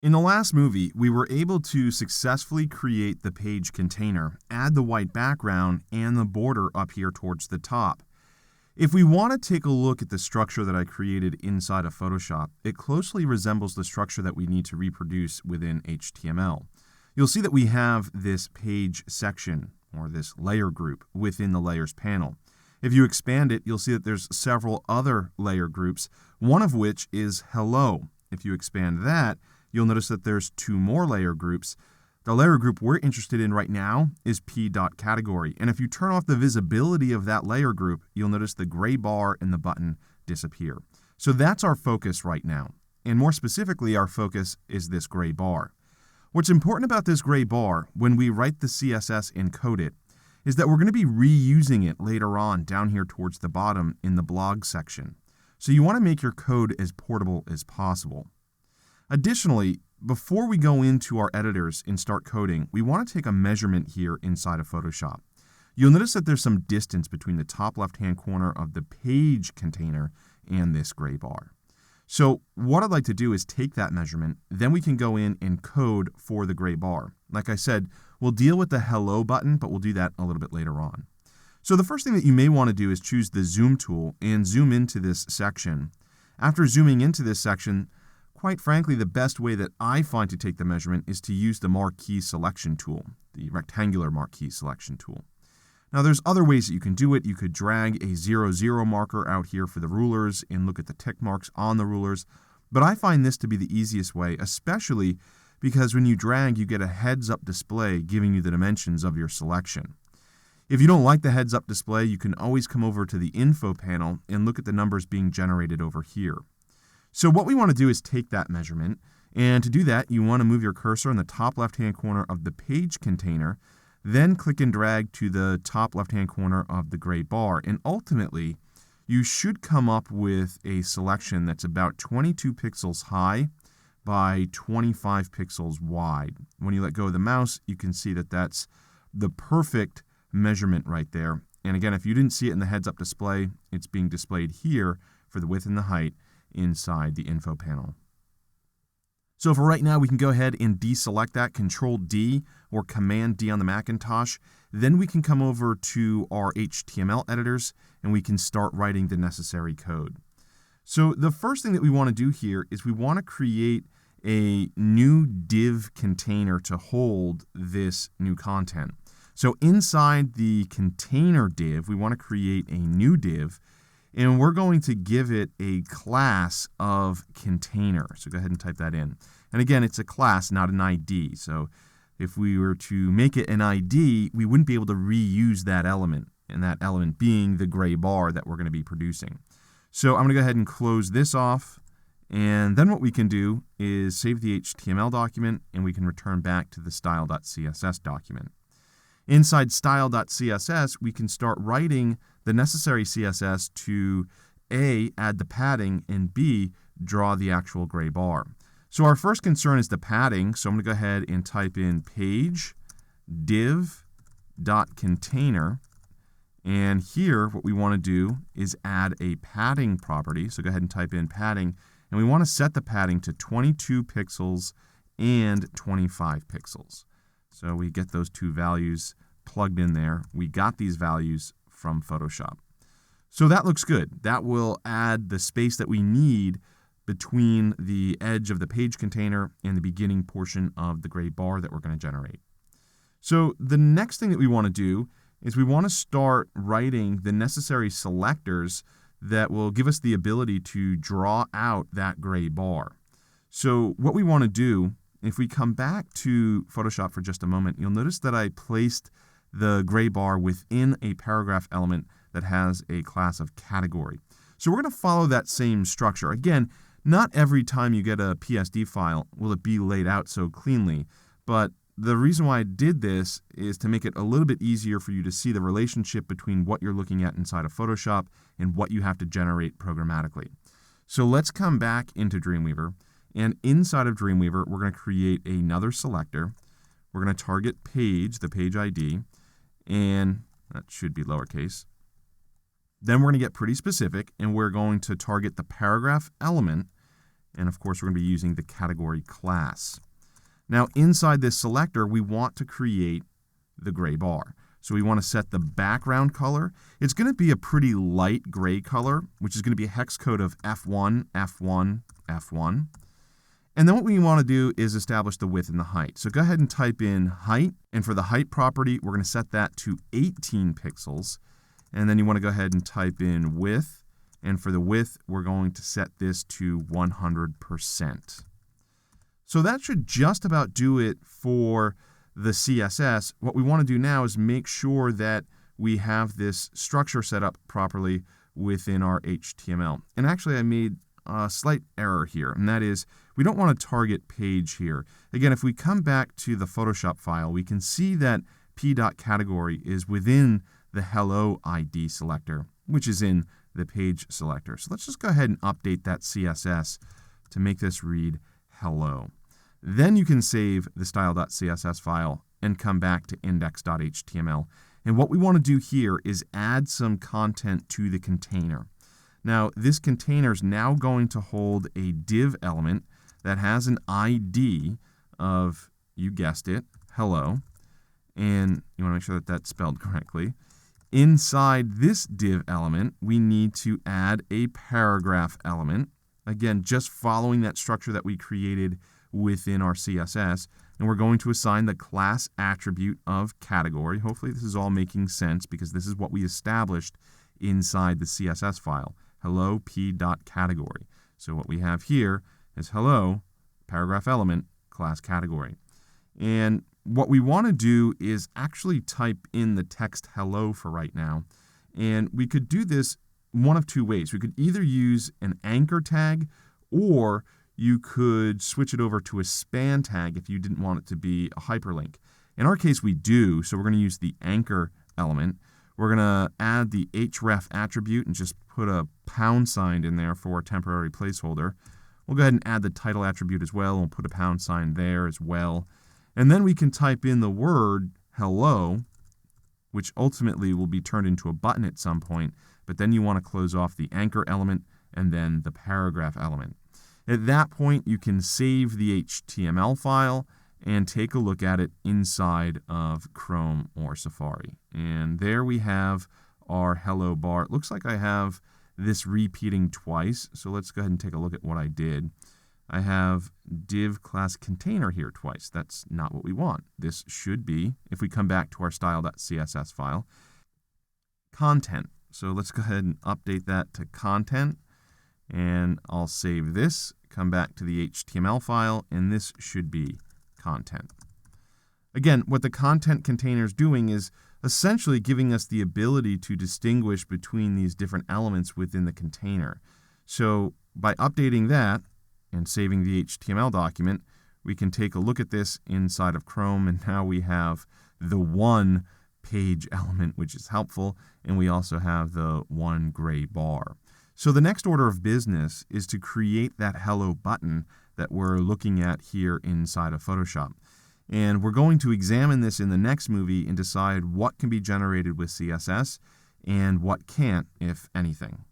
In the last movie, we were able to successfully create the page container, add the white background, and the border up here towards the top. If we want to take a look at the structure that I created inside of Photoshop, it closely resembles the structure that we need to reproduce within HTML. You'll see that we have this page section, or this layer group, within the Layers panel. If you expand it, you'll see that there's several other layer groups, one of which is Hello. If you expand that, you'll notice that there's two more layer groups. The layer group we're interested in right now is p.category. And if you turn off the visibility of that layer group, you'll notice the gray bar and the button disappear. So that's our focus right now. And more specifically, our focus is this gray bar. What's important about this gray bar when we write the CSS and code it is that we're going to be reusing it later on down here towards the bottom in the blog section. So you want to make your code as portable as possible. Additionally, before we go into our editors and start coding, we want to take a measurement here inside of Photoshop. You'll notice that there's some distance between the top left-hand corner of the page container and this gray bar. So what I'd like to do is take that measurement, then we can go in and code for the gray bar. Like I said, we'll deal with the Hello button, but we'll do that a little bit later on. So the first thing that you may want to do is choose the Zoom tool and zoom into this section. After zooming into this section, quite frankly, the best way that I find to take the measurement is to use the marquee selection tool, the rectangular marquee selection tool. Now, there's other ways that you can do it. You could drag a 0, 0 marker out here for the rulers and look at the tick marks on the rulers. But I find this to be the easiest way, especially because when you drag, you get a heads-up display giving you the dimensions of your selection. If you don't like the heads-up display, you can always come over to the info panel and look at the numbers being generated over here. So what we want to do is take that measurement, and to do that, you want to move your cursor in the top left-hand corner of the page container, then click and drag to the top left-hand corner of the gray bar, and ultimately, you should come up with a selection that's about 22 pixels high by 25 pixels wide. When you let go of the mouse, you can see that that's the perfect measurement right there. And again, if you didn't see it in the heads-up display, it's being displayed here for the width and the height inside the info panel. So for right now, we can go ahead and deselect that, Control-D or Command-D on the Macintosh. Then we can come over to our HTML editors and we can start writing the necessary code. So the first thing that we want to do here is we want to create a new div container to hold this new content. So inside the container div, we want to create a new div, and we're going to give it a class of container. So go ahead and type that in. And again, it's a class, not an ID. So if we were to make it an ID, we wouldn't be able to reuse that element, and that element being the gray bar that we're going to be producing. So I'm going to go ahead and close this off. And then what we can do is save the HTML document, and we can return back to the style.css document. Inside style.css, we can start writing the necessary CSS to A, add the padding, and B, draw the actual gray bar. So our first concern is the padding, so I'm going to go ahead and type in page div.container, and here what we want to do is add a padding property. So go ahead and type in padding, and we want to set the padding to 22 pixels and 25 pixels. So we get those two values plugged in there. We got these values from Photoshop. So that looks good. That will add the space that we need between the edge of the page container and the beginning portion of the gray bar that we're going to generate. So the next thing that we want to do is we want to start writing the necessary selectors that will give us the ability to draw out that gray bar. So what we want to do, if we come back to Photoshop for just a moment, you'll notice that I placed the gray bar within a paragraph element that has a class of category. So we're going to follow that same structure. Again, not every time you get a PSD file will it be laid out so cleanly, but the reason why I did this is to make it a little bit easier for you to see the relationship between what you're looking at inside of Photoshop and what you have to generate programmatically. So let's come back into Dreamweaver, and inside of Dreamweaver, we're going to create another selector. We're going to target page, the page ID, and that should be lowercase. Then we're going to get pretty specific, and we're going to target the paragraph element, And of course, we're going to be using the category class. Now, inside this selector, we want to create the gray bar. So we want to set the background color. It's going to be a pretty light gray color, which is going to be a hex code of F1, F1, F1. And then what we want to do is establish the width and the height. So go ahead and type in height. And for the height property, we're going to set that to 18 pixels. And then you want to go ahead and type in width. And for the width, we're going to set this to 100%. So that should just about do it for the CSS. What we want to do now is make sure that we have this structure set up properly within our HTML. And actually, I made a slight error here, and that is we don't want to target page here. Again, if we come back to the Photoshop file, we can see that p.category is within the hello ID selector, which is in the page selector. So let's just go ahead and update that CSS to make this read hello. Then you can save the style.css file and come back to index.html. And what we want to do here is add some content to the container. Now, this container is now going to hold a div element that has an ID of, you guessed it, hello. And you want to make sure that that's spelled correctly. Inside this div element, we need to add a paragraph element. Again, just following that structure that we created within our CSS, and we're going to assign the class attribute of category. Hopefully this is all making sense because this is what we established inside the CSS file, hello p.category. So what we have here is hello, paragraph element, class category. And what we want to do is actually type in the text hello for right now. And we could do this one of two ways. We could either use an anchor tag, or you could switch it over to a span tag if you didn't want it to be a hyperlink. In our case, we do, so we're going to use the anchor element. We're going to add the href attribute and just put a pound sign in there for a temporary placeholder. We'll go ahead and add the title attribute as well, and we'll put a pound sign there as well. And then we can type in the word hello, which ultimately will be turned into a button at some point, but then you want to close off the anchor element and then the paragraph element. At that point, you can save the HTML file and take a look at it inside of Chrome or Safari. And there we have our hello bar. It looks like I have this repeating twice, so let's go ahead and take a look at what I did. I have div class container here twice. That's not what we want. This should be, if we come back to our style.css file, content. So let's go ahead and update that to content. And I'll save this, come back to the HTML file, and this should be content. Again, what the content container is doing is essentially giving us the ability to distinguish between these different elements within the container. So by updating that and saving the HTML document, we can take a look at this inside of Chrome, and now we have the one page element, which is helpful, and we also have the one gray bar. So the next order of business is to create that hello button that we're looking at here inside of Photoshop. And we're going to examine this in the next movie and decide what can be generated with CSS and what can't, if anything.